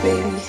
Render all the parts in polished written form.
baby.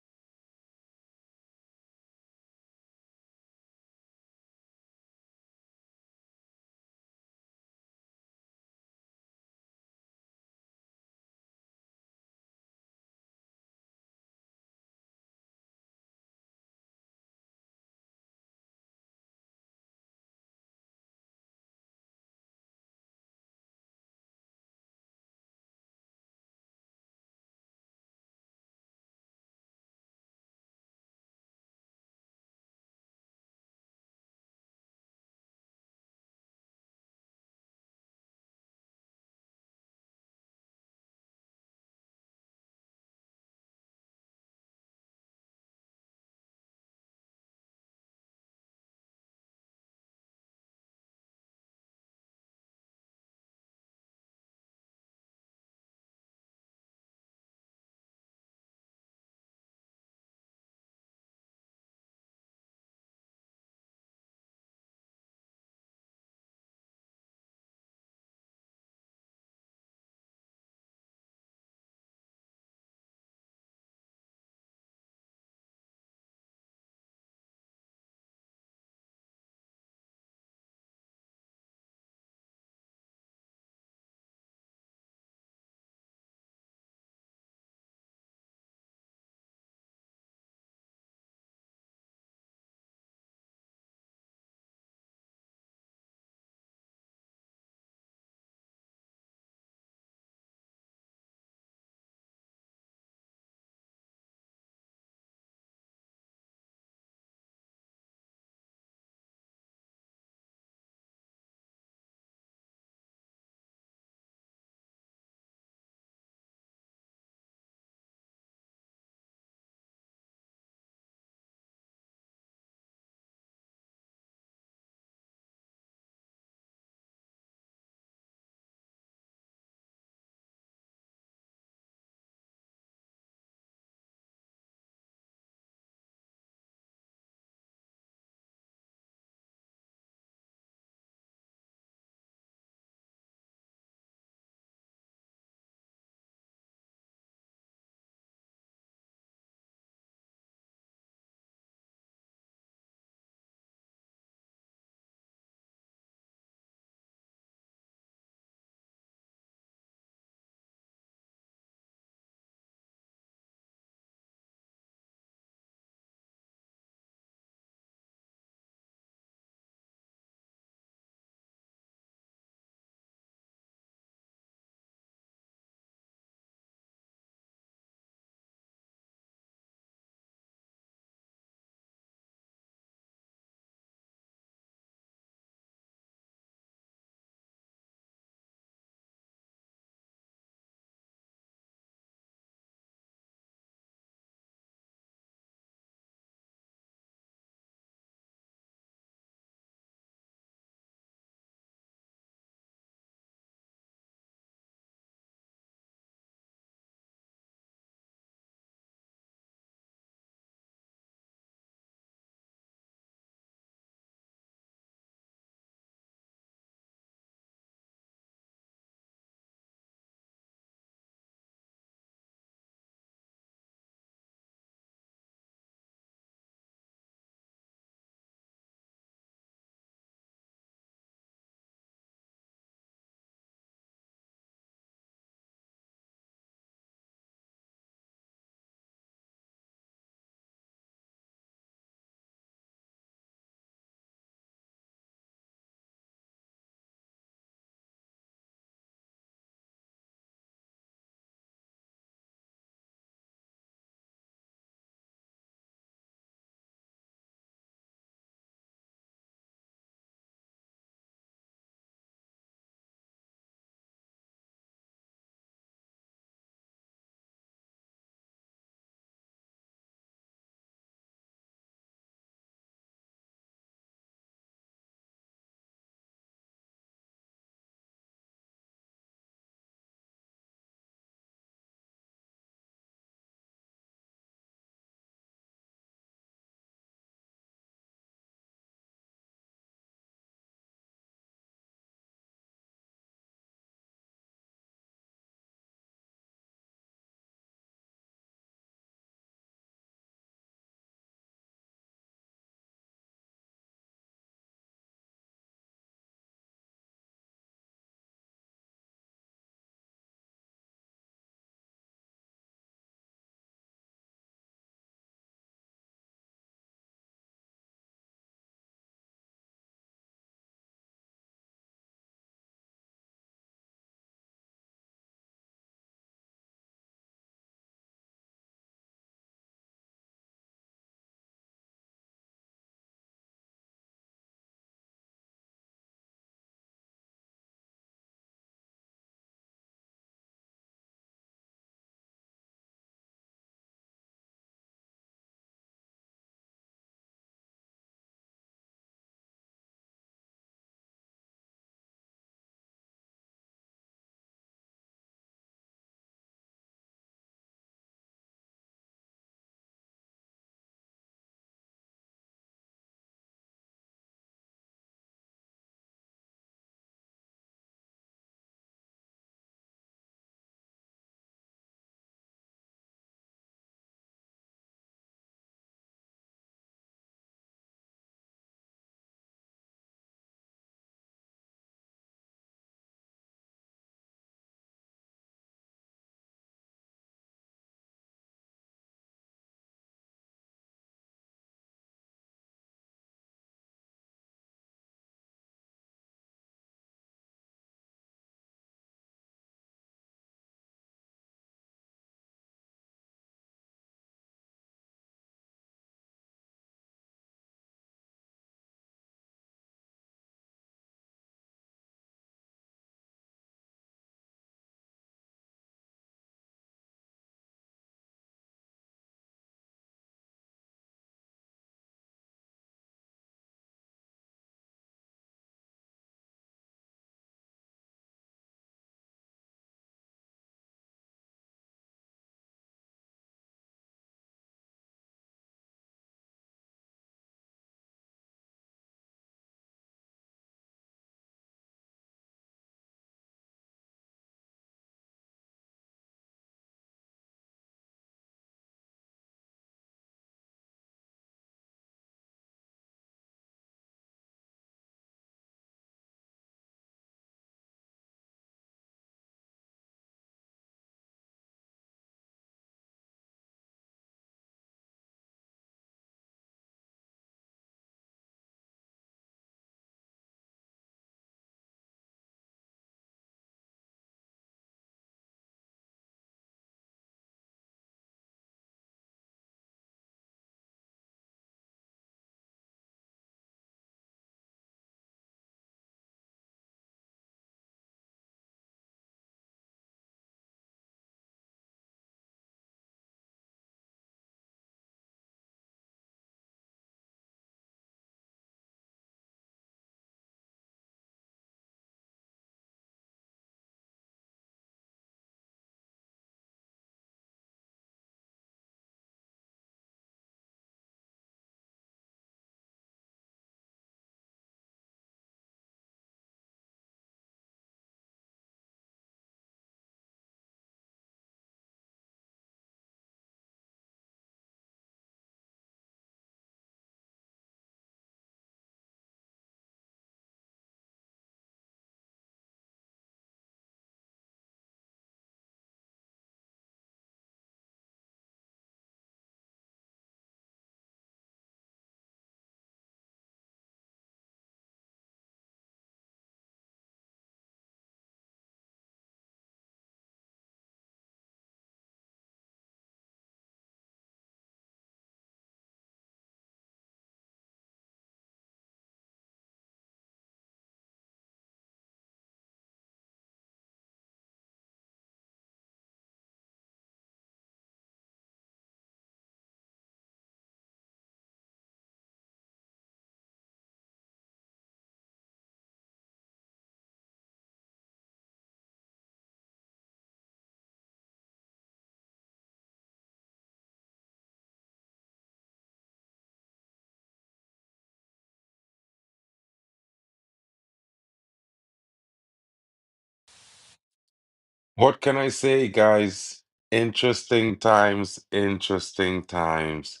What can I say, guys? Interesting times, interesting times.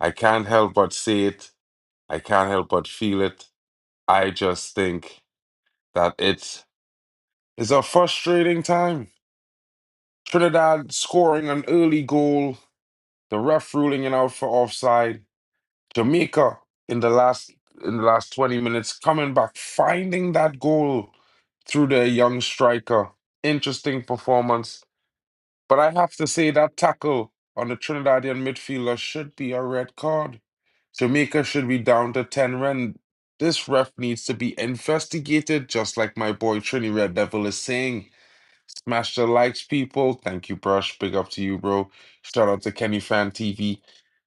I can't help but say it. I can't help but feel it. I just think that it's a frustrating time. Trinidad scoring an early goal, the ref ruling it out for offside. Jamaica in the last in the last 20 minutes coming back, finding that goal through their young striker. Interesting performance. But I have to say that tackle on the Trinidadian midfielder should be a red card. Jamaica should be down to 10 men. This ref needs to be investigated, just like my boy Trini Red Devil is saying. Smash the likes, people. Thank you, Brush. Big up to you, bro. Shout out to Kenny Fan TV.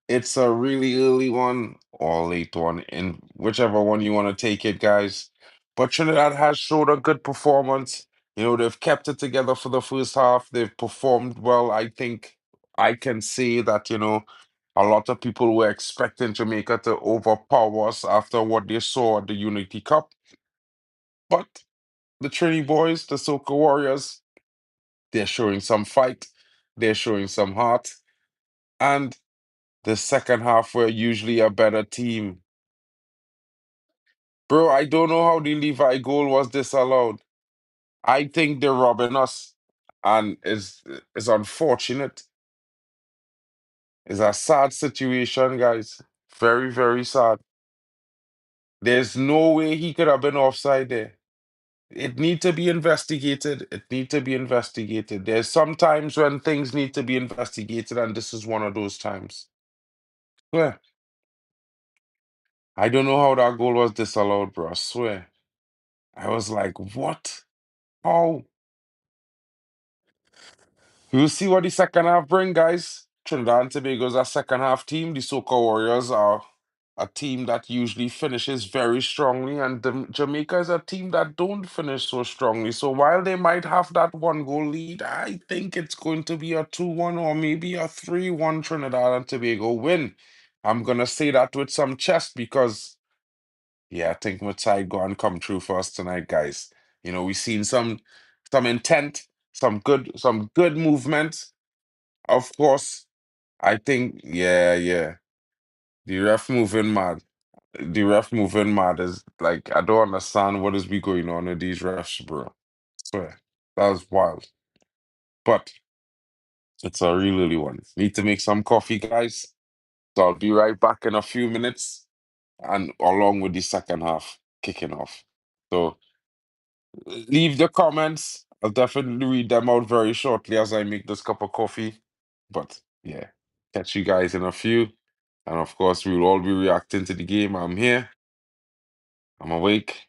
It's a really early one or late one, in whichever one you want to take it, guys. But Trinidad has showed a good performance. They've kept it together for the first half. They've performed well. I think I can say that, a lot of people were expecting Jamaica to overpower us after what they saw at the Unity Cup. But the Trini boys, the Soca Warriors, they're showing some fight. They're showing some heart. And the second half were usually a better team. Bro, I don't know how the Levi goal was disallowed. I think they're robbing us, and it's unfortunate. It's a sad situation, guys. Very, very sad. There's no way he could have been offside there. It need to be investigated. It need to be investigated. There's some times when things need to be investigated, and this is one of those times. Yeah. I don't know how that goal was disallowed, bro. I swear. I was like, what? How? We'll see what the second half bring, guys. Trinidad and Tobago's a second half team. The Soca Warriors are a team that usually finishes very strongly, and Jamaica is a team that don't finish so strongly. So while they might have that one goal lead, I think it's going to be a 2-1 or maybe a 3-1 Trinidad and Tobago win. I'm gonna say that with some chest because yeah, I think Matai go and come true for us tonight, guys. We've seen some intent, some good movement. Of course, I think, yeah, yeah. The ref moving mad. The ref moving mad is like I don't understand what is be going on with these refs, bro. Swear. That was wild. But it's a real early one. Need to make some coffee, guys. So I'll be right back in a few minutes and along with the second half kicking off. So leave the comments. I'll definitely read them out very shortly as I make this cup of coffee. But yeah, catch you guys in a few. And of course, we will all be reacting to the game. I'm here, I'm awake.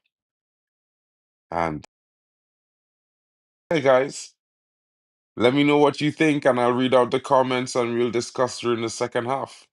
And hey, guys, let me know what you think, and I'll read out the comments and we'll discuss during the second half.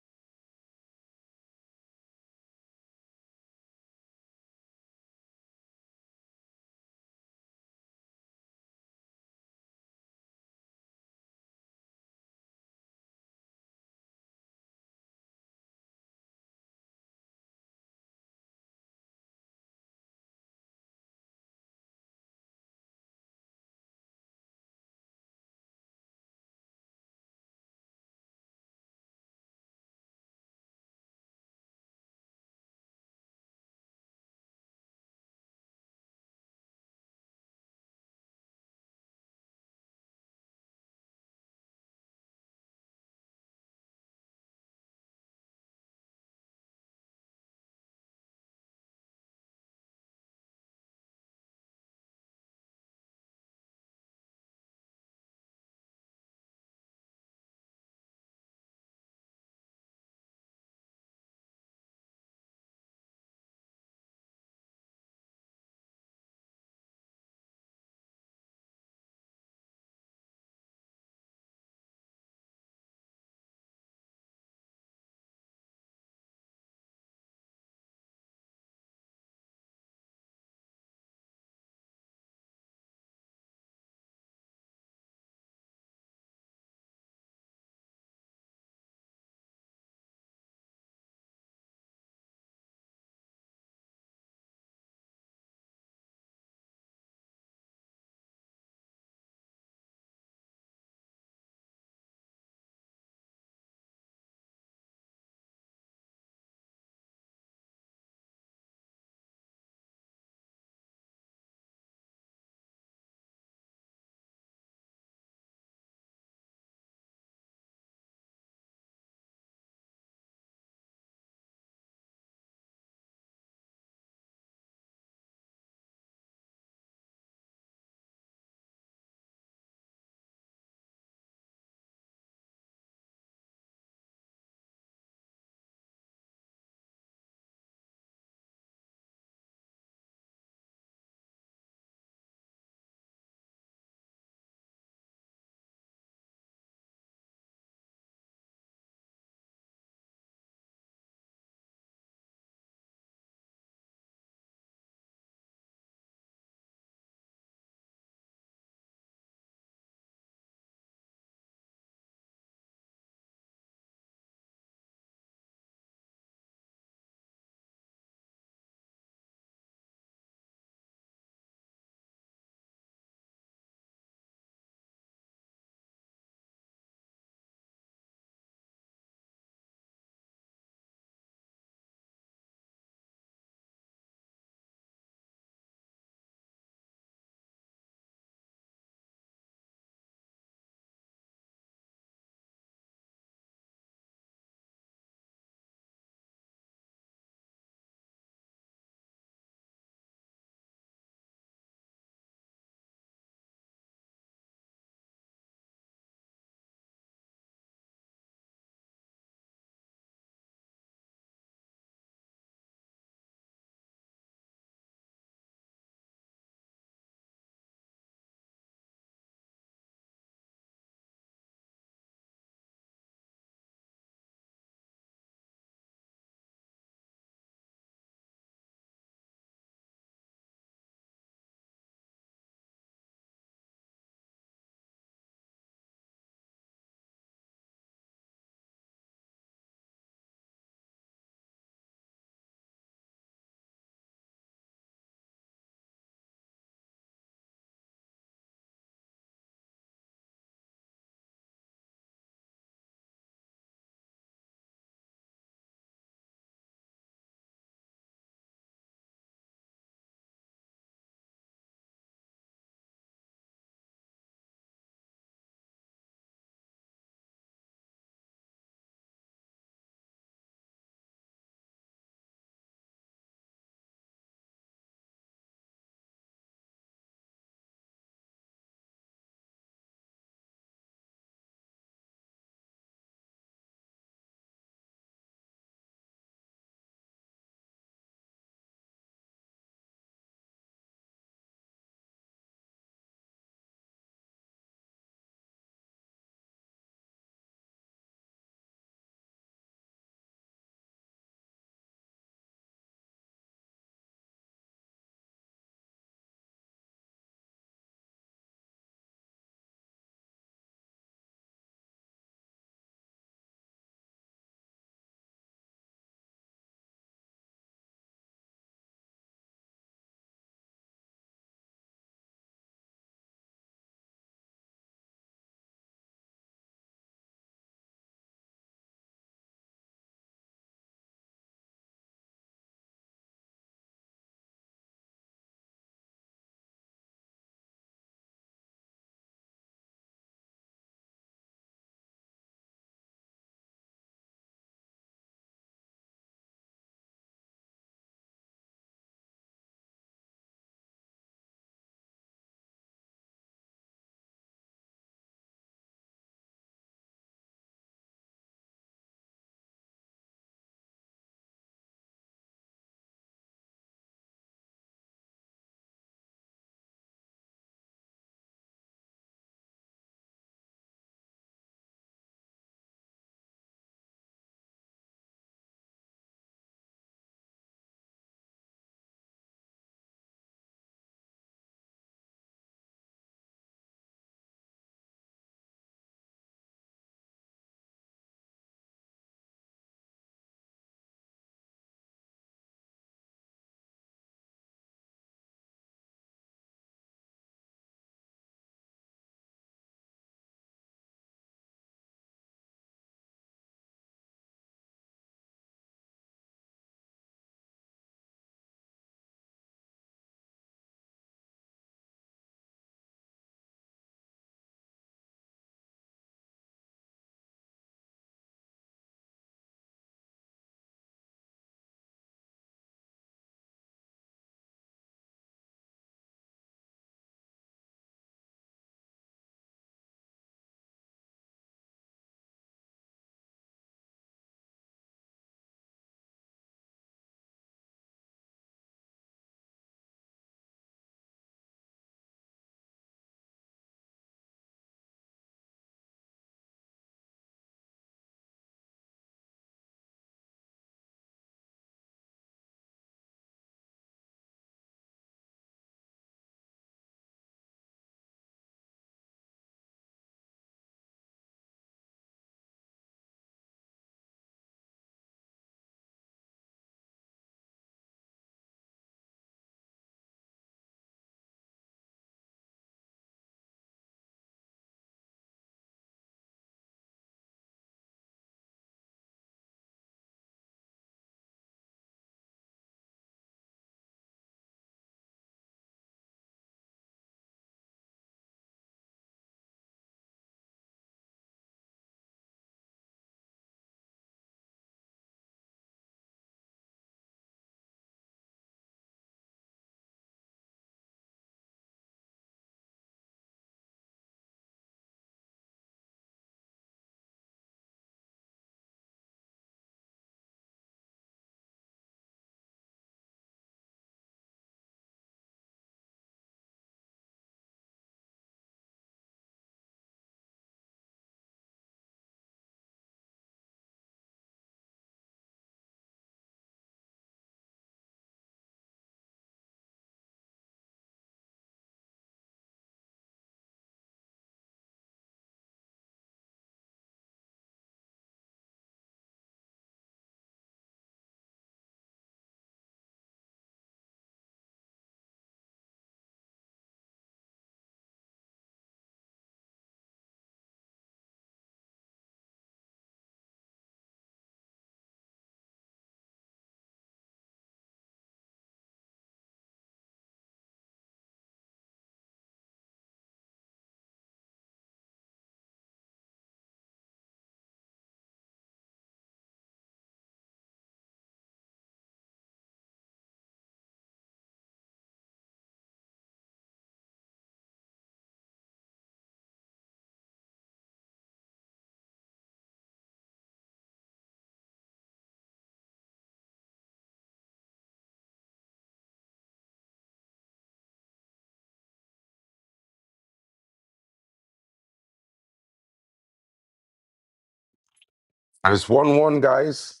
And it's 1-1, guys.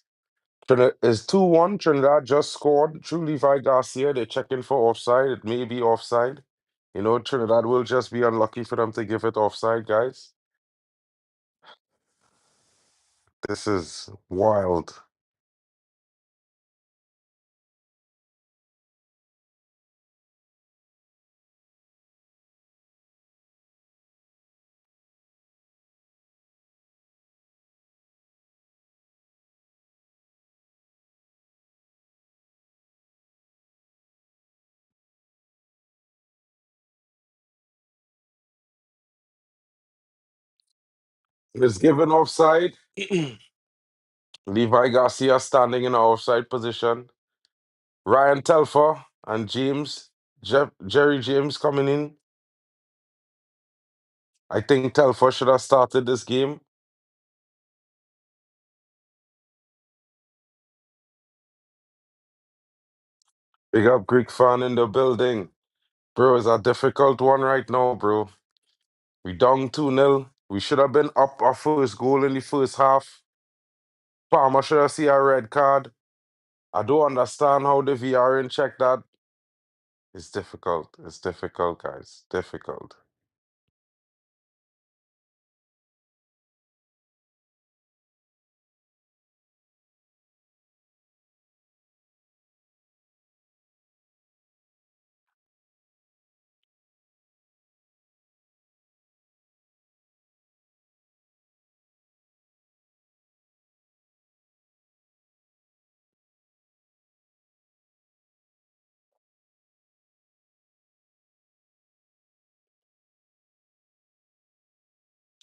It's 2-1. Trinidad just scored through Levi Garcia. They're checking for offside. It may be offside. You know, Trinidad will just be unlucky for them to give it offside, guys. This is wild. It's given offside. Levi Garcia standing in an offside position. Ryan Telfer and Jerry James coming in. I think Telfer should have started this game. Big up Greek fan in the building. Bro, it's a difficult one right now, bro. We down 2-0. We should have been up our first goal in the first half. Palmer should have seen a red card. I don't understand how the VR in check that. It's difficult. It's difficult, guys. Difficult.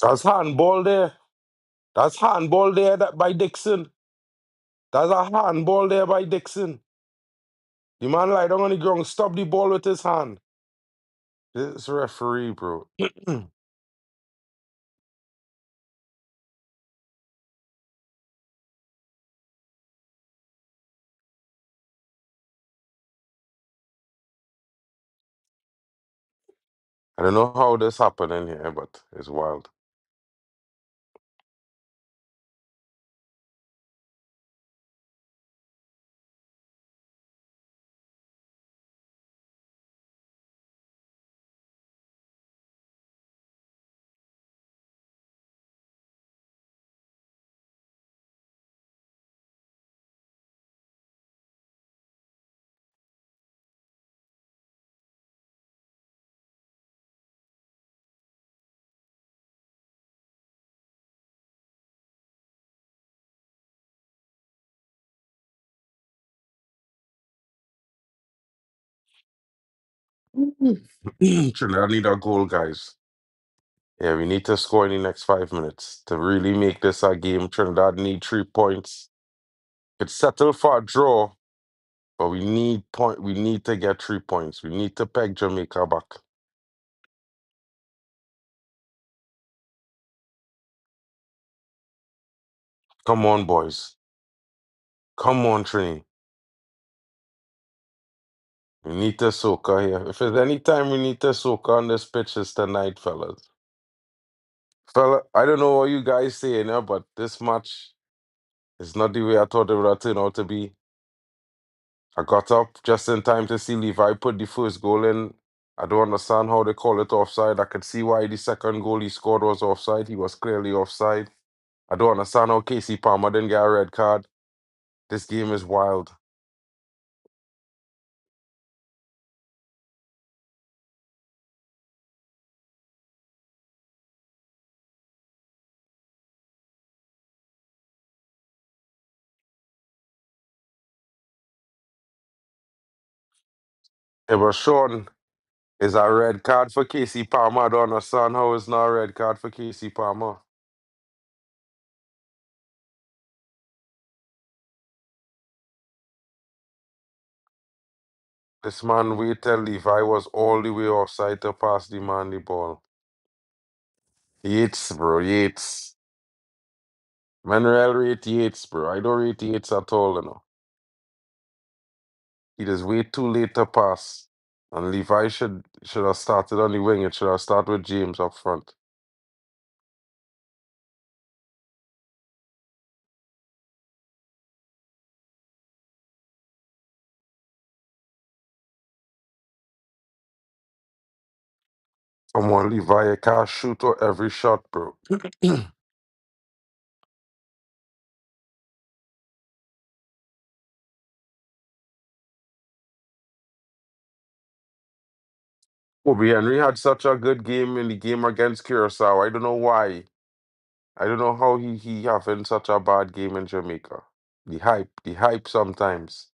That's handball there. That's handball there by Dixon. That's a handball there by Dixon. The man lie down on the ground, stop the ball with his hand. This referee, bro. I don't know how this happened in here, but it's wild. Trinidad need a goal, guys. Yeah, we need to score in the next 5 minutes to really make this a game. Trinidad need 3 points. It's settled for a draw, but we need point. We need to get 3 points. We need to peg Jamaica back. Come on, boys. Come on, Trini. We need to soca here. If there's any time we need to soca on this pitch, it's tonight, fellas. I don't know what you guys saying here, but this match is not the way I thought it would have turned out to be. I got up just in time to see Levi put the first goal in. I don't understand how they call it offside. I could see why the second goal he scored was offside. He was clearly offside. I don't understand how Casey Palmer didn't get a red card. This game is wild. It was shown is a red card for Casey Palmer. I don't understand how it's not a red card for Casey Palmer. This man wait till Levi was all the way offside to pass the man the ball. Yates, bro, Yates. Manuel rate Yates, bro. I don't rate Yates at all, you know. He just way too late to pass. And Levi should have started on the wing. It should have started with James up front. Come on, Levi, you can't shoot or every shot, bro. Kobe Henry had such a good game in the game against Curaçao. I don't know why. I don't know how he having such a bad game in Jamaica. The hype sometimes.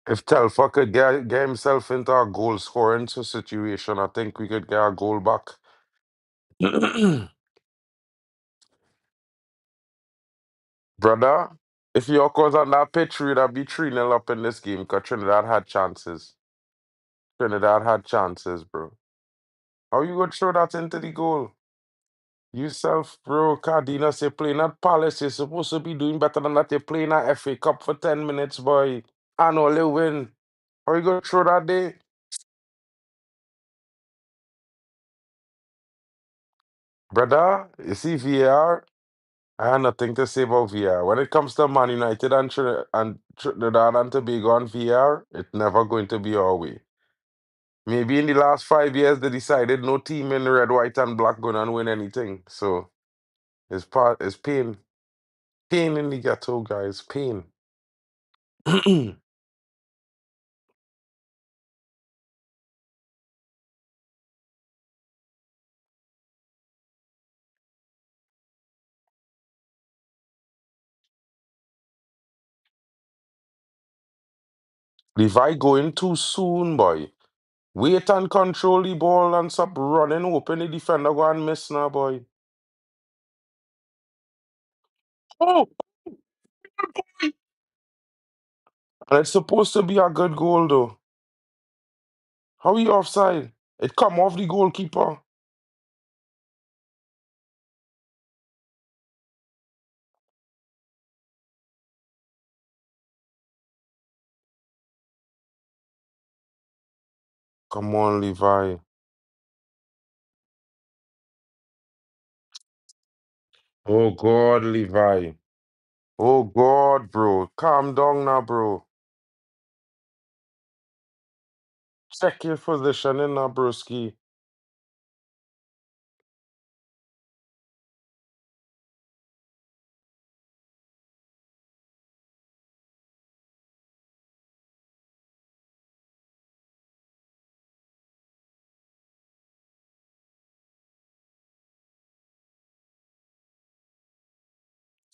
If Telfa could get himself into a goal scoring situation, I think we could get a goal back. Brother, if York was on that pitch, we'd have be 3-0 up in this game because Trinidad had chances. Trinidad had chances, bro. How you gonna throw that into the goal? Yourself, bro, Cardenas, you're playing at Palace. You're supposed to be doing better than that. You're playing at FA Cup for 10 minutes, boy. And only win. How you gonna throw that day? Brother, you see VAR? I have nothing to say about VR. When it comes to Man United and, Trinidad and Tobago and VR, it's never going to be our way. Maybe in the last 5 years they decided no team in red, white, and black gonna win anything. So it's pain. Pain in the ghetto, guys. Pain. Levi going too soon, boy. Wait and control the ball and stop running open the defender go and miss now, boy. Oh, and it's supposed to be a good goal though. How are you offside? It come off the goalkeeper. Come on, Levi. Oh God, Levi. Oh God, bro. Calm down now, bro. Check your position in now, broski.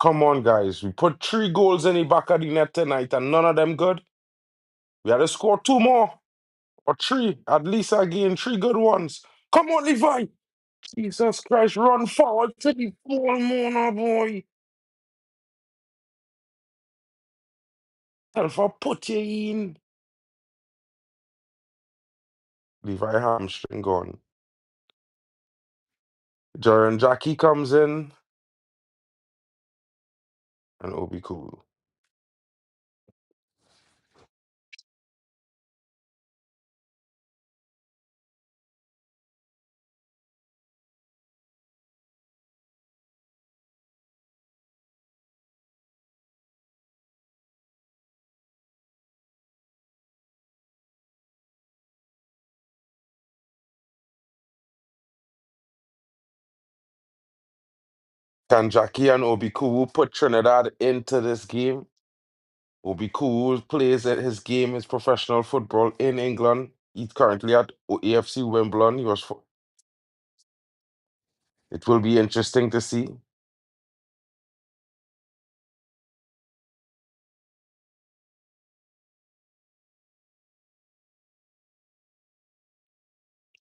Come on, guys. We put 3 goals in the back of the net tonight and none of them good. We had to score 2 more. Or 3. At least again, 3 good ones. Come on, Levi. Jesus Christ, run forward to the ball more now, boy. Tell for put you in. Levi hamstring gone. Jaron Jackie comes in and it'll be cool. Can Jackie and Obi Cool put Trinidad into this game? Obi Cool plays at his game, his professional football in England. He's currently at AFC Wimbledon. It will be interesting to see.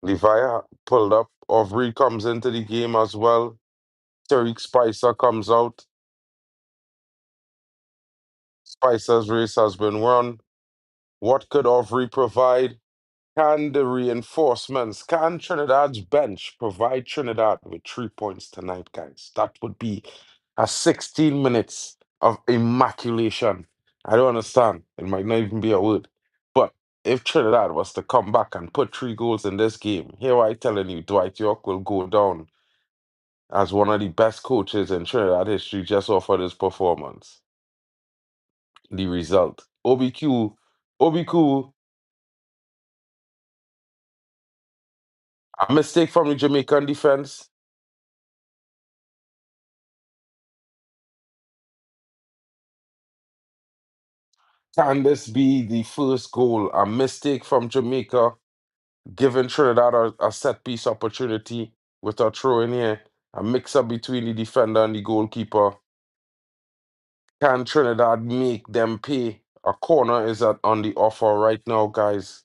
Levi pulled up. Aubrey comes into the game as well. Tariq Spicer comes out. Spicer's race has been run. What could Aubrey provide? Can the reinforcements, can Trinidad's bench provide Trinidad with 3 points tonight, guys? That would be a 16 minutes of immaculation. I don't understand. It might not even be a word. But if Trinidad was to come back and put 3 goals in this game, here I telling you, Dwight York will go down as one of the best coaches in Trinidad history just off of this performance. The result. OBQ, a mistake from the Jamaican defense. Can this be the first goal? A mistake from Jamaica, giving Trinidad a set piece opportunity with a throw in here. A mix up between the defender and the goalkeeper. Can Trinidad make them pay? A corner is on the offer right now, guys.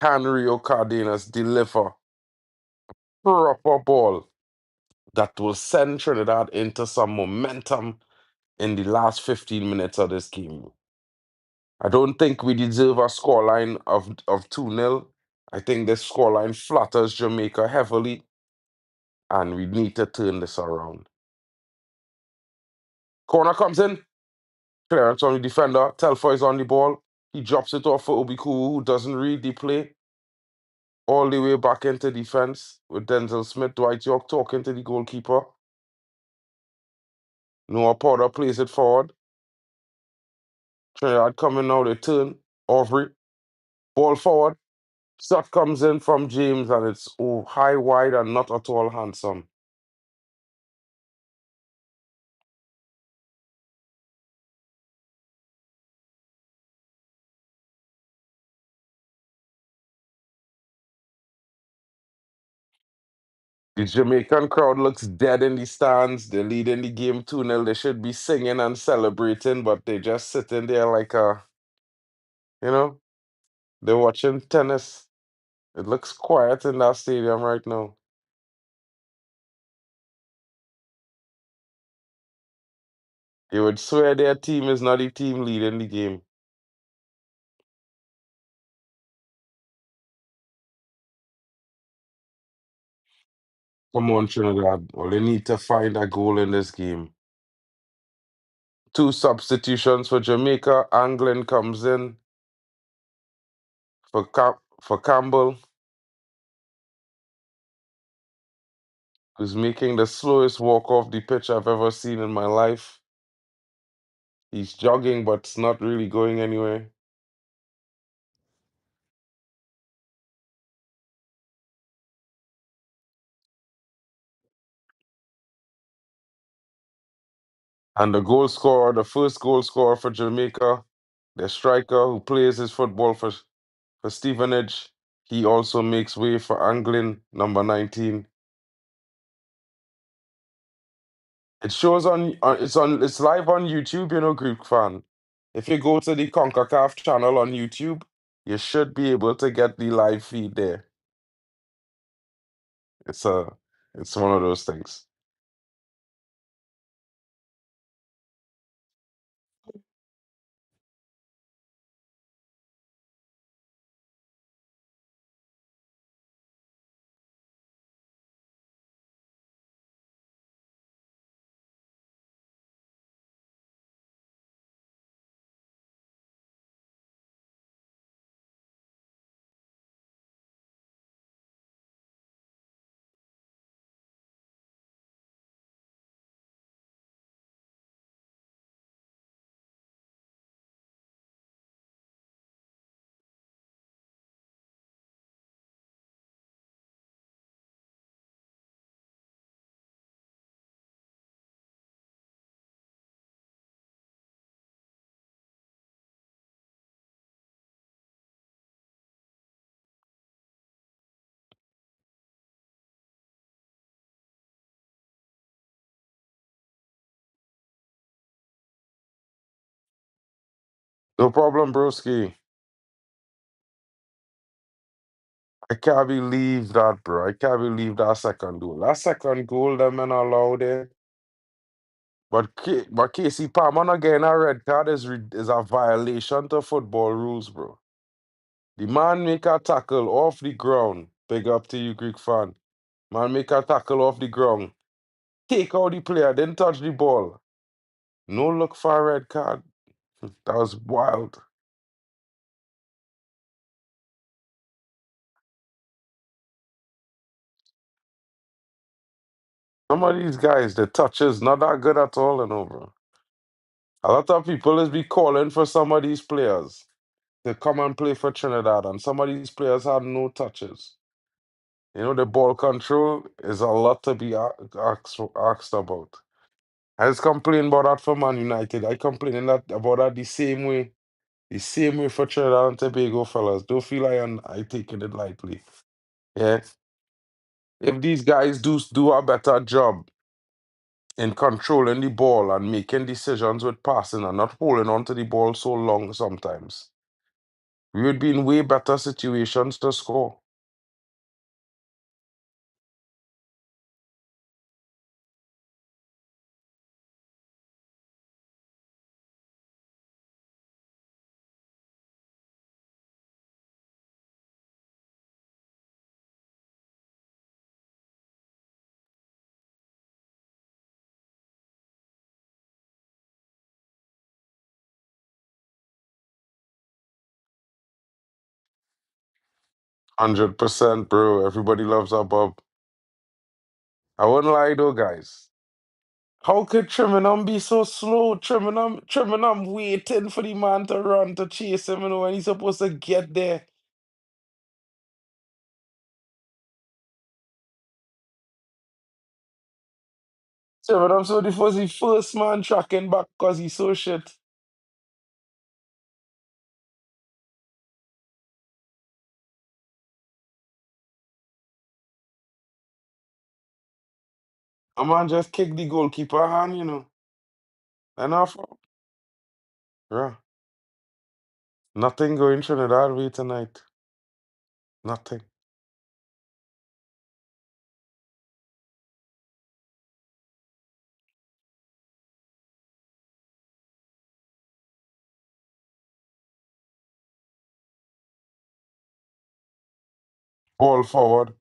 Can Rio Cardenas deliver proper ball that will send Trinidad into some momentum in the last 15 minutes of this game? I don't think we deserve a scoreline of 2-0. I think this scoreline flatters Jamaica heavily, and we need to turn this around. Corner comes in. Clearance on the defender. Telfer is on the ball. He drops it off for Obiku, who doesn't read the play. All the way back into defense with Denzel Smith. Dwight York talking to the goalkeeper. Noah Porter plays it forward. Trinidad coming now. They turn. Aubrey. Ball forward. Shot comes in from James, and it's high, wide, and not at all handsome. The Jamaican crowd looks dead in the stands. They're leading the game 2-0. They should be singing and celebrating, but they're just sitting there like you know, they're watching tennis. It looks quiet in that stadium right now. You would swear their team is not the team leading the game. Come on, Trinidad. Well, they need to find a goal in this game. Two substitutions for Jamaica. Anglin comes in for Campbell, who's making the slowest walk off the pitch I've ever seen in my life. He's jogging, but it's not really going anywhere. And the goal scorer, the first goal scorer for Jamaica, the striker who plays his football for Stevenage, he also makes way for Anglin, number 19. It shows it's live on YouTube, Greek fan. If you go to the Concacaf channel on YouTube, you should be able to get the live feed there. It's a it's one of those things. No problem, broski. I can't believe that, bro. I can't believe that second goal. That second goal, that man allowed it. But Casey Palmer not getting a red card is a violation to football rules, bro. The man make a tackle off the ground. Big up to you, Greek fan. Man make a tackle off the ground. Take out the player, then touch the ball. No look for a red card. That was wild. Some of these guys, the touch is not that good at all, bro. A lot of people is be calling for some of these players to come and play for Trinidad, and some of these players had no touches. The ball control is a lot to be asked about. I just complain about that for Man United. I complaining about that the same way for Trinidad and Tobago, fellas. Don't feel I taking it lightly. Yeah, if these guys do a better job in controlling the ball and making decisions with passing and not holding on to the ball so long sometimes, we would be in way better situations to score. 100%, bro. Everybody loves our Bob. I wouldn't lie though, guys. How could Triminum be so slow? Triminum waiting for the man to run to chase him, when he's supposed to get there. Triminum so the first man tracking back because he's so shit. A man just kicked the goalkeeper hand. Enough. Yeah. Nothing going Trinidad way tonight. Nothing. Ball forward.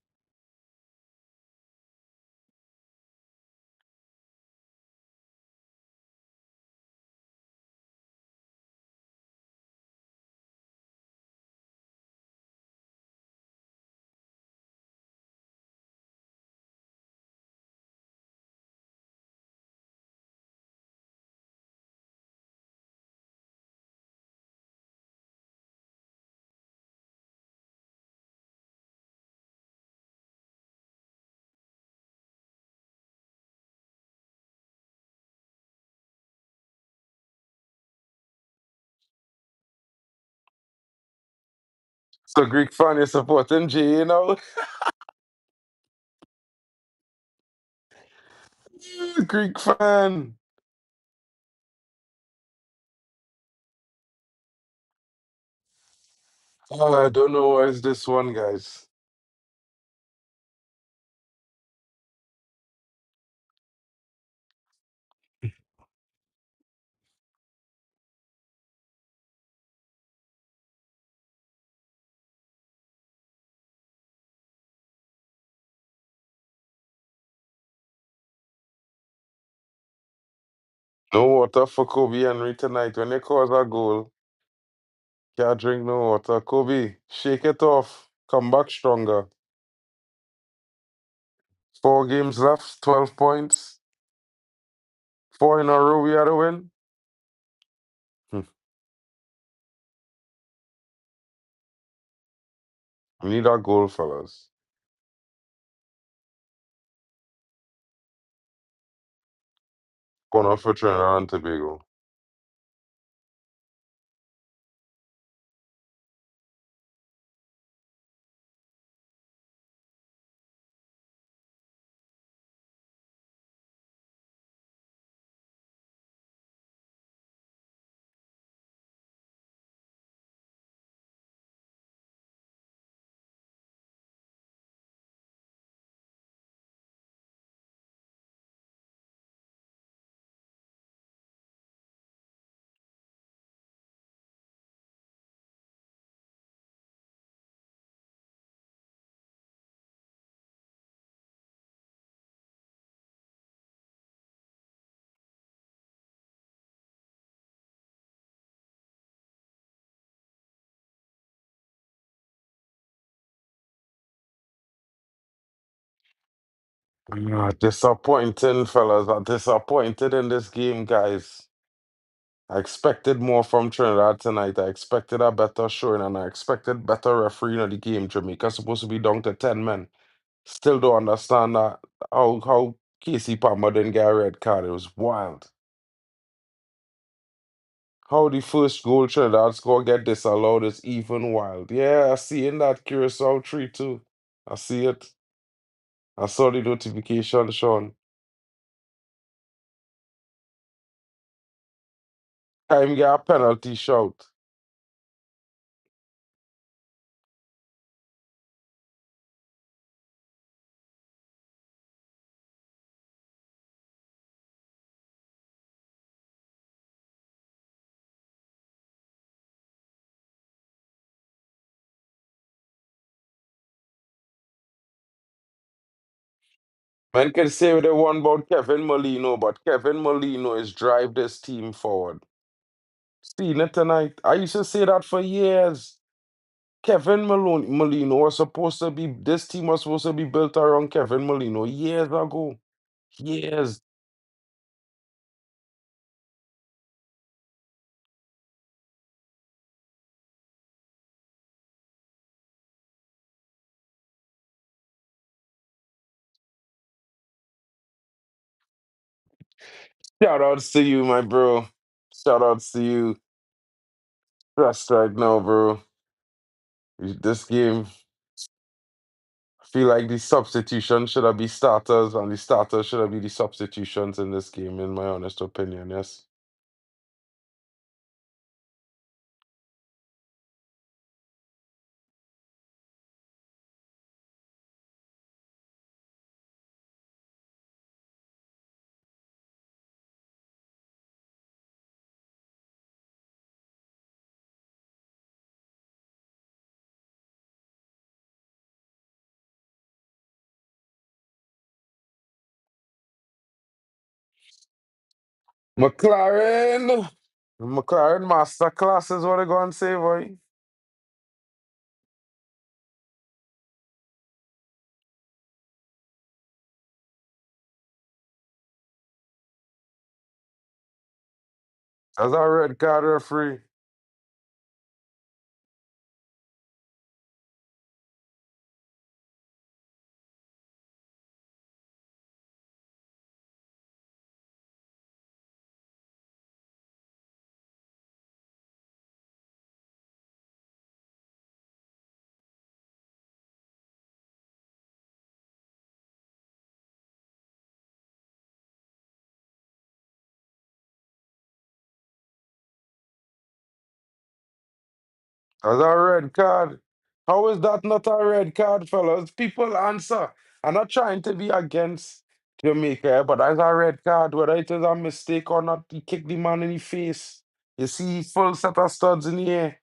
So Greek fan is supporting J. Greek fan. Oh, I don't know why it's this one, guys. No water for Kobe Henry tonight. When they cause a goal, can't drink no water. Kobe, shake it off. Come back stronger. 4 games left, 12 points. Four in a row we had to win. Hmm. We need our goal, fellas. Going off for Trinidad and Tobago. Disappointing, fellas. Disappointed in this game, guys. I expected more from Trinidad tonight. I expected a better showing, and I expected better refereeing of the game. Jamaica supposed to be down to 10 men. Still don't understand that how Casey Palmer didn't get a red card. It was wild. How the first goal Trinidad score get disallowed is even wild. Yeah, I see in that Curaçao tree too. I see it. I saw the notification, Sean. Time get a penalty shout. Man can say what they want about Kevin Molino, but Kevin Molino is drive this team forward. Seen it tonight. I used to say that for years. Molino was supposed to be, this team was supposed to be built around Kevin Molino years ago. Years. Shout outs to you, my bro. Shout outs to you. Trust right now, bro. This game, I feel like the substitution should have been starters, and the starters should have been the substitutions in this game, in my honest opinion, yes. McLaren! McLaren Masterclass is what I go and say, boy. That's a red card referee. That's a red card. How is that not a red card, fellas? People answer. I'm not trying to be against Jamaica, but that's a red card. Whether it is a mistake or not, he kicked the man in the face. You see full set of studs in the air.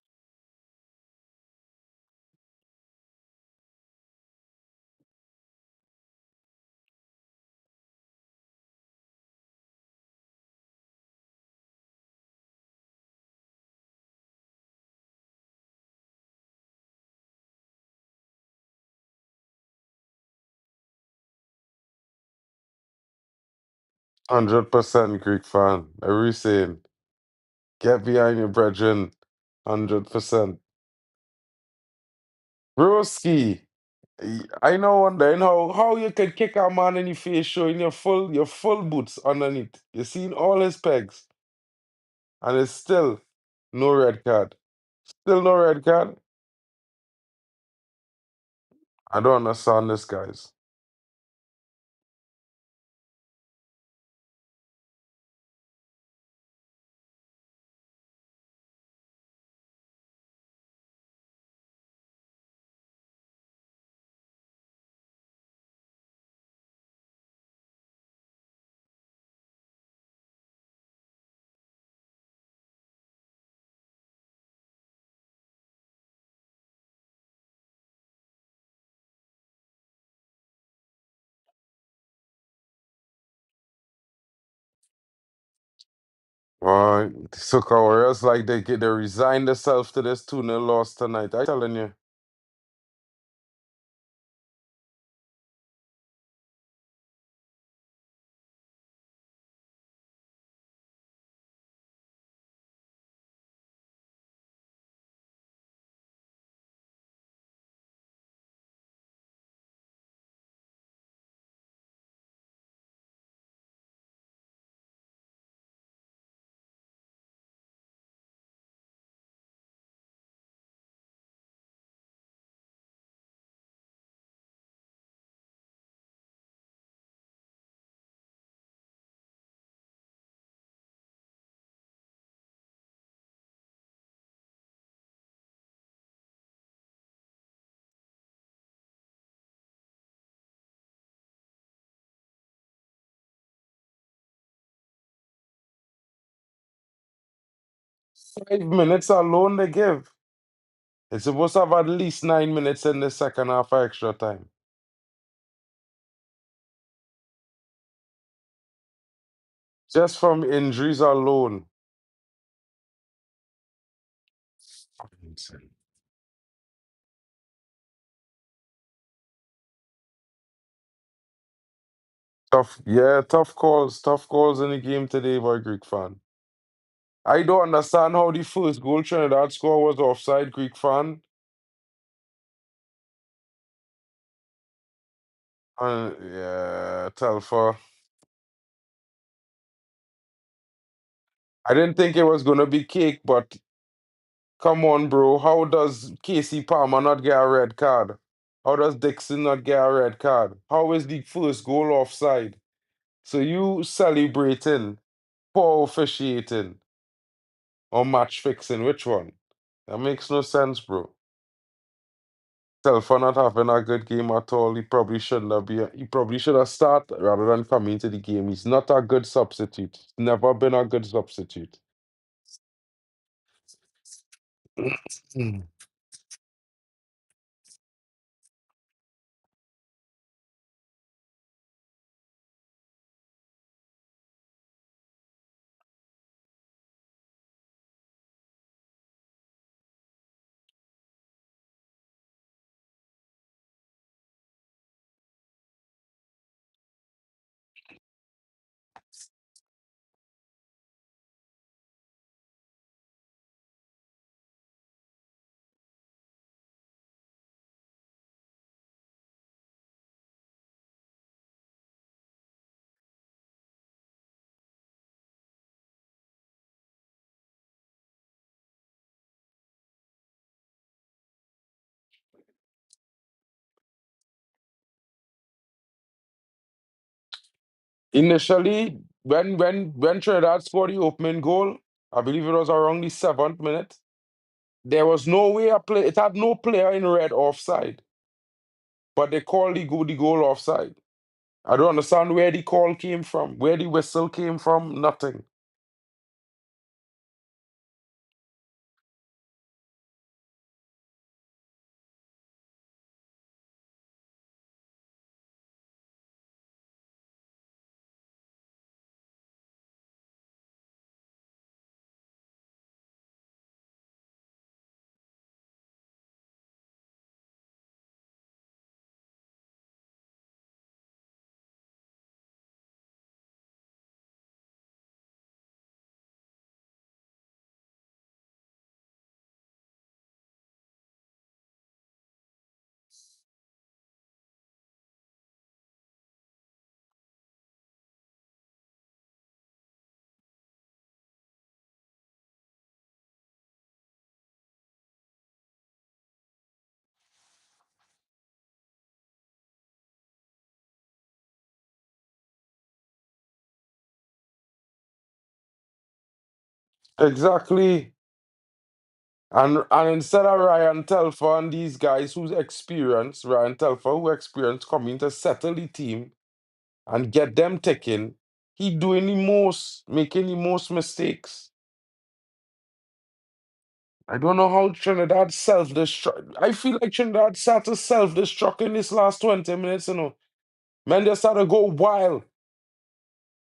100% Greek fan. Every saying. Get behind your brethren. 100%. Broski. I know wondering how you can kick a man in the face showing your full boots underneath. You seen all his pegs. And it's still no red card. Still no red card. I don't understand this, guys. The Soca Warriors, like they resigned themselves to this 2-0 loss tonight. I telling you. 5 minutes alone they give. It's supposed to have at least 9 minutes in the second half for extra time. Just from injuries alone. Tough calls in the game today by Greek fan. I don't understand how the first goal Trinidad score was offside, Greek fan. Yeah, Telfer. I didn't think it was gonna be cake, but come on, bro. How does Casey Palmer not get a red card? How does Dixon not get a red card? How is the first goal offside? So you celebrating, poor officiating, or match fixing? Which one? That makes no sense, bro. Telfer not having a good game at all. He probably shouldn't have been. He probably should have started rather than come into the game. He's not a good substitute. He's never been a good substitute. Initially, when Trinidad scored the opening goal, I believe it was around the 7th minute. There was no way a play. It had no player in red offside, but they called the goal offside. I don't understand where the call came from, where the whistle came from. Nothing. Exactly. And instead of Ryan Telfer and these guys who's experienced, Ryan Telfer who experienced coming to settle the team and get them ticking, he doing the most, making the most mistakes. I don't know how Trinidad self-destruct. I feel like Trinidad started self-destruct in this last 20 minutes, you know. Man, they started to go wild.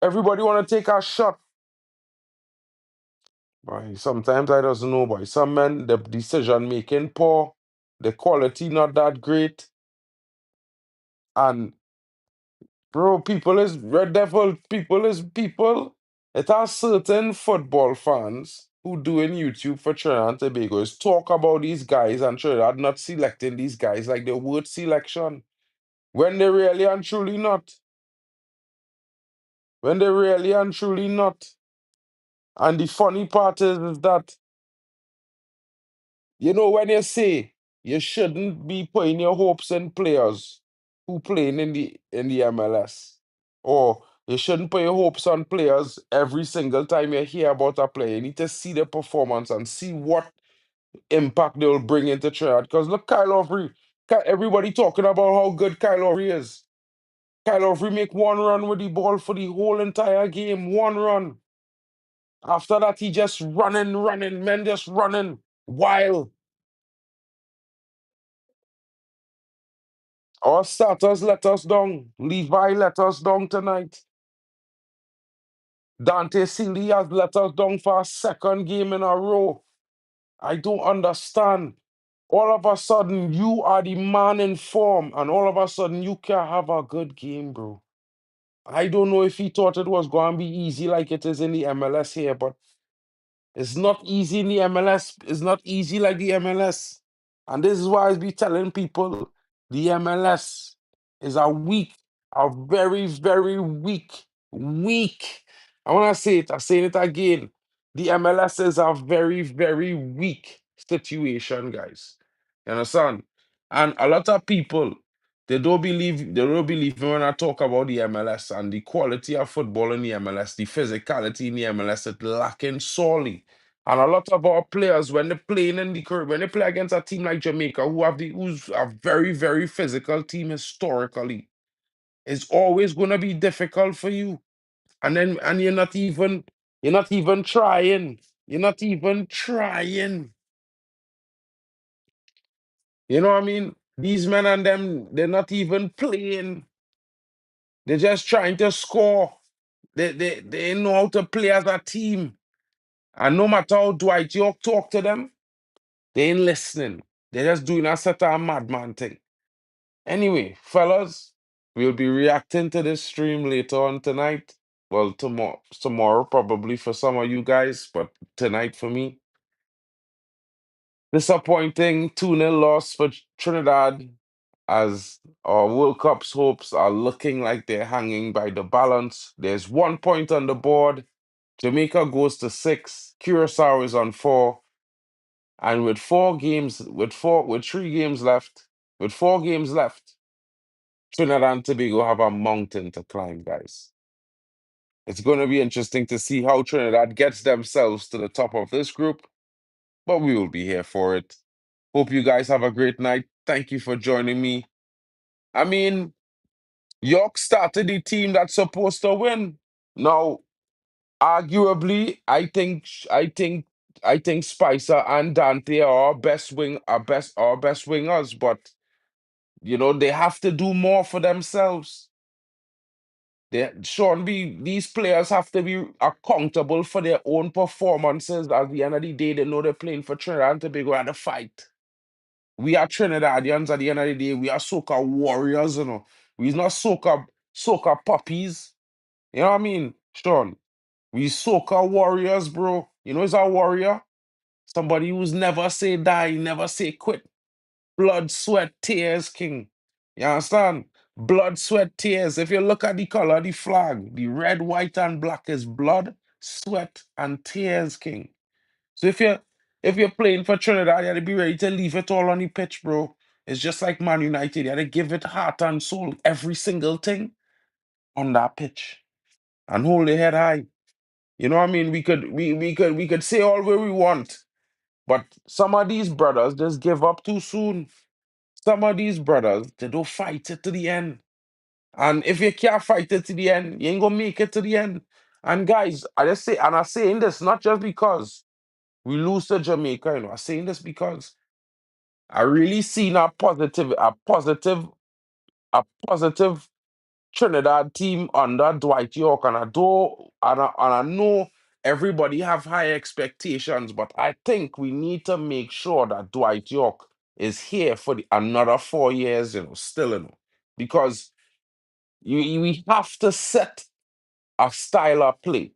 Everybody want to take a shot. Boy, sometimes I don't know, boy. Some men, the decision making poor, the quality not that great. And bro, people is Red Devil, people is people. It are certain football fans who doing YouTube for Trinidad and Tobago is talk about these guys and Trinidad not selecting these guys like the word selection. When they really and truly not. When they really and truly not. And the funny part is that, you know, when you say you shouldn't be putting your hopes in players who playing in the MLS, or you shouldn't put your hopes on players every single time you hear about a player. You need to see the performance and see what impact they'll bring into Trinidad. Because look, Kyle Overy, everybody talking about how good Kyle Overy is. Kyle Overy make one run with the ball for the whole entire game. One run. After that, he just running, men just running wild. Our starters let us down. Levi let us down tonight. Dante Sealy has let us down for a second game in a row. I don't understand. All of a sudden, you are the man in form, and all of a sudden, you can't have a good game, bro. I don't know if he thought it was going to be easy like it is in the MLS here, but it's not easy in the MLS. It's not easy like the MLS. And this is why I be telling people the MLS is a very, very weak. I want to say it, I'm saying it again. The MLS is a very, very weak situation, guys. You understand? And a lot of people, they don't believe me when I talk about the MLS and the quality of football in the MLS, the physicality in the MLS, it's lacking sorely. And a lot of our players, when they're playing in the Caribbean, when they play against a team like Jamaica, who's a very, very physical team historically, it's always gonna be difficult for you. And you're not even trying. You're not even trying. You know what I mean? These men and them, they're not even playing. They're just trying to score. They know how to play as a team. And no matter how Dwight York talk to them, they ain't listening. They're just doing a set of madman thing. Anyway, fellas, we'll be reacting to this stream later on tonight. Well, tomorrow probably for some of you guys, but tonight for me. Disappointing 2-0 loss for Trinidad as our World Cup's hopes are looking like they're hanging by the balance. There's 1 point on the board. Jamaica goes to 6. Curaçao is on 4. And with 3 games left, with 4 games left, Trinidad and Tobago have a mountain to climb, guys. It's going to be interesting to see how Trinidad gets themselves to the top of this group, but we will be here for it. Hope you guys have a great night. Thank you for joining me. I mean, York started the team that's supposed to win. Now, arguably, I think Spicer and Dante are our best wingers, but they have to do more for themselves. These players have to be accountable for their own performances. At the end of the day, they know they're playing for Trinidad and Tobago at the fight. We are Trinidadians at the end of the day. We are Soca Warriors, We're not Soca puppies. You know what I mean, Sean? We Soca Warriors, bro. You know who's a warrior? Somebody who's never say die, never say quit. Blood, sweat, tears, king. You understand? Blood, sweat, tears. If you look at the color of the flag, the red, white, and black is blood, sweat, and tears, king. So if you're playing for Trinidad, you have to be ready to leave it all on the pitch, bro. It's just like Man United. You have to give it heart and soul, every single thing on that pitch. And hold your head high. You know what I mean? We could say all where we want, but some of these brothers just give up too soon. Some of these brothers, they don't fight it to the end. And if you can't fight it to the end, you ain't gonna make it to the end. And guys, I'm saying this not just because we lose to Jamaica, I'm saying this because I really seen a positive Trinidad team under Dwight York, and I know everybody have high expectations, but I think we need to make sure that Dwight York is here for another 4 years, still, because we have to set a style of play.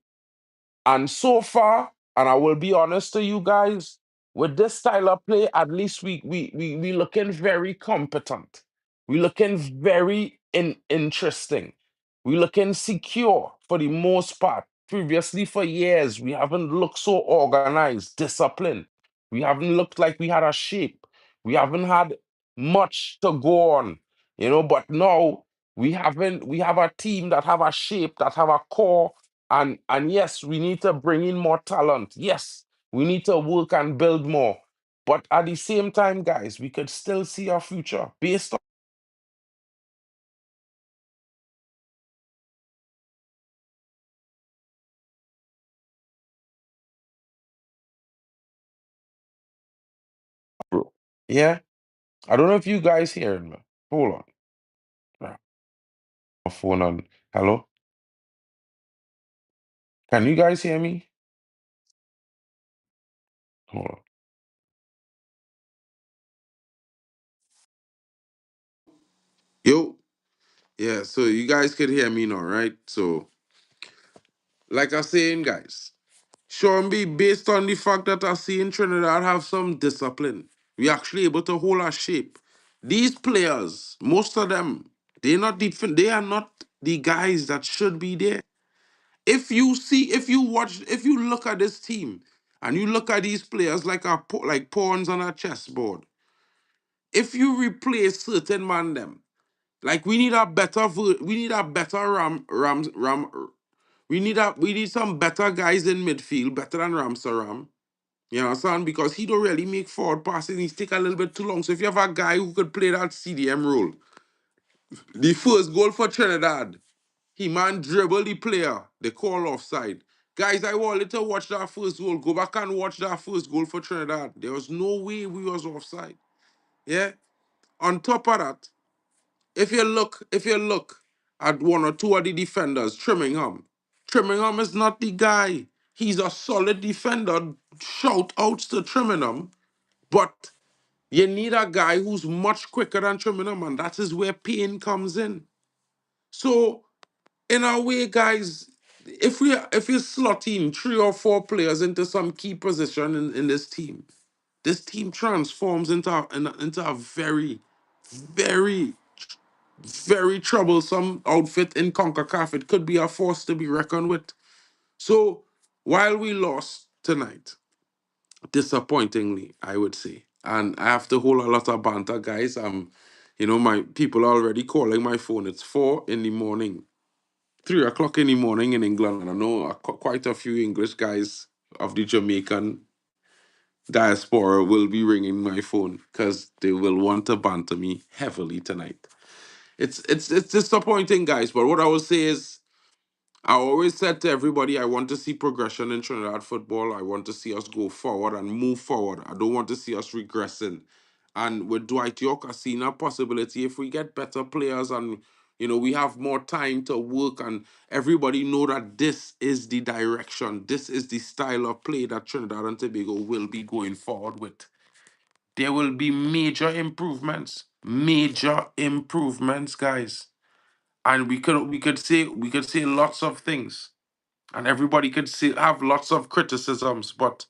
And so far, and I will be honest to you guys, with this style of play, at least we looking very competent. We looking very interesting. We looking secure for the most part. Previously, for years, we haven't looked so organized, disciplined. We haven't looked like we had a shape. We haven't had much to go on, but now we have a team that have a shape, that have a core, and yes, we need to bring in more talent. Yes, we need to work and build more. But at the same time, guys, we could still see our future based Yeah, I don't know if you guys hear me. Hold on. Ah, my phone on. Hello? Can you guys hear me? Hold on. Yo, yeah, so you guys could hear me now, right? So, like I saying, guys, Sean based on the fact that I see in Trinidad have some discipline, we actually able to hold our shape. These players, most of them, they are not the guys that should be there. If you see, if you watch, if you look at this team and you look at these players like like pawns on a chessboard, if you replace certain man them, like we need a better we need a better we need some better guys in midfield, better than Ramsaram. You understand? Because he don't really make forward passes. He's take a little bit too long. So if you have a guy who could play that CDM role, the first goal for Trinidad, he man dribble the player, they call offside. Guys, I wanted to watch that first goal. Go back and watch that first goal for Trinidad. There was no way we was offside. Yeah. On top of that, if you look at one or two of the defenders, Trimmingham is not the guy. He's a solid defender. Shout outs to Trimmingham, but you need a guy who's much quicker than Trimmingham, and that is where pain comes in. So, in a way, guys, if you slot in 3 or 4 players into some key position in this team transforms into a very, very very troublesome outfit in CONCACAF. It could be a force to be reckoned with. So while we lost tonight, disappointingly, I would say, and I have to hold a lot of banter, guys. My people are already calling my phone. It's 4 in the morning, 3 o'clock in the morning in England, and I know quite a few English guys of the Jamaican diaspora will be ringing my phone because they will want to banter me heavily tonight. It's disappointing, guys. But what I will say is, I always said to everybody, I want to see progression in Trinidad football. I want to see us go forward and move forward. I don't want to see us regressing. And with Dwight York, I see a possibility if we get better players and we have more time to work and everybody know that this is the direction, this is the style of play that Trinidad and Tobago will be going forward with. There will be major improvements, guys. And we could say lots of things, and everybody could say have lots of criticisms, but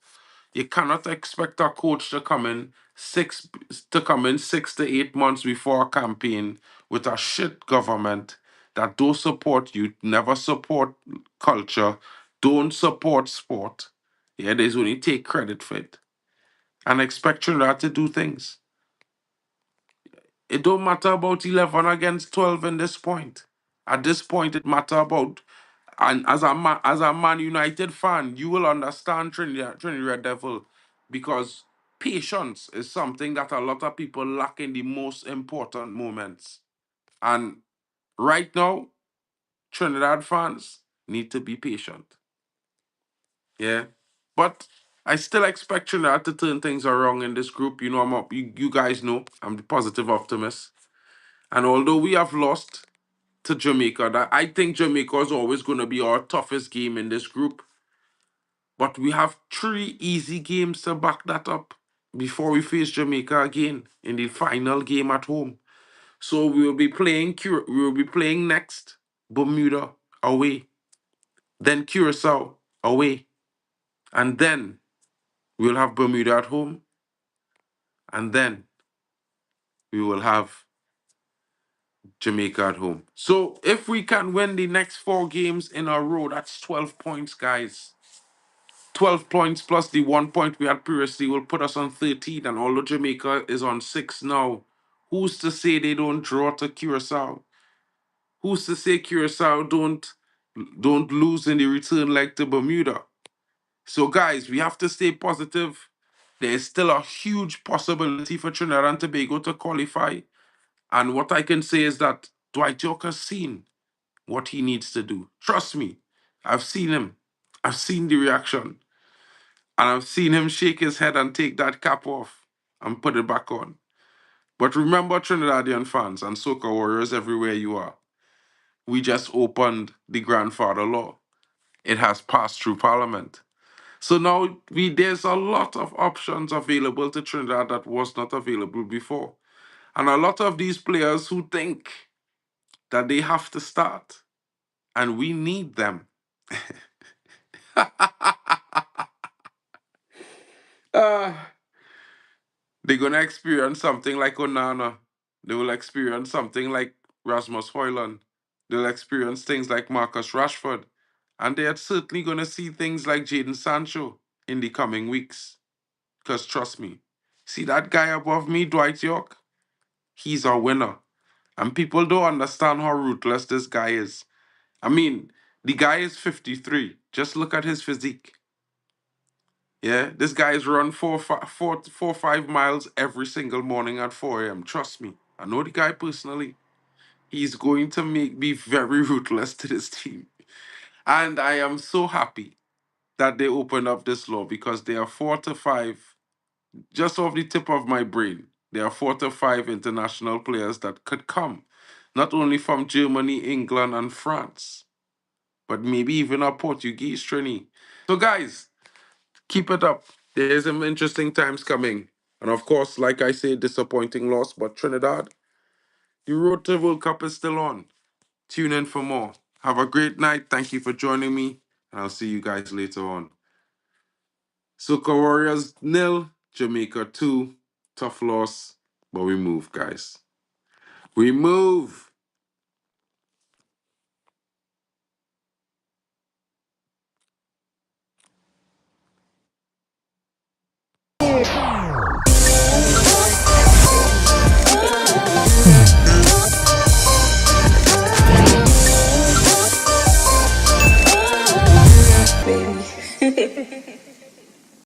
you cannot expect a coach to come in 6 to 8 months before a campaign with a shit government that don't support youth, never support culture, don't support sport. Yeah, there's only take credit for it and expect Trinidad to do things. It don't matter about 11 against 12 in this point. At this point, it matter about, and as a Man United fan, you will understand Trinidad Devil, because patience is something that a lot of people lack in the most important moments. And right now, Trinidad fans need to be patient. Yeah. But I still expect Trinidad to turn things around in this group. You guys know I'm the positive optimist. And although we have lost to Jamaica, that I think Jamaica is always going to be our toughest game in this group. But we have 3 easy games to back that up before we face Jamaica again in the final game at home. So we will be playing next Bermuda away, then Curaçao away, and then we'll have Bermuda at home, and then we will have Jamaica at home. So if we can win the next 4 games in a row, that's 12 points, guys. 12 points plus the 1 point we had previously will put us on 13. And although Jamaica is on 6 now, who's to say they don't draw to Curaçao? Who's to say Curaçao don't lose in the return leg to Bermuda? So guys, we have to stay positive. There is still a huge possibility for Trinidad and Tobago to qualify. And what I can say is that Dwight York has seen what he needs to do. Trust me, I've seen him. I've seen the reaction. And I've seen him shake his head and take that cap off. and put it back on. But remember, Trinidadian fans and Soca Warriors everywhere you are, we just opened the grandfather law. It has passed through Parliament. So now there's a lot of options available to Trinidad that was not available before. And a lot of these players who think that they have to start, and we need them. Ah, they're gonna experience something like Onana. They will experience something like Rasmus Højlund. They'll experience things like Marcus Rashford. And they're certainly gonna see things like Jadon Sancho in the coming weeks. Because trust me, see that guy above me, Dwight York? He's a winner. And people don't understand how ruthless this guy is. I mean, the guy is 53. Just look at his physique. Yeah, this guy's run 5 miles every single morning at 4 a.m. Trust me, I know the guy personally. He's going to make me very ruthless to this team. And I am so happy that they opened up this law because there are 4 to 5, just off the tip of my brain, there are 4 to 5 international players that could come, not only from Germany, England, and France, but maybe even a Portuguese Trini. So, guys, keep it up. There's some interesting times coming. And of course, like I say, disappointing loss, but Trinidad, the road to World Cup is still on. Tune in for more. Have a great night. Thank you for joining me, and I'll see you guys later on. Soca Warriors 0, Jamaica 2. Tough loss, but we move, guys. We move. Baby.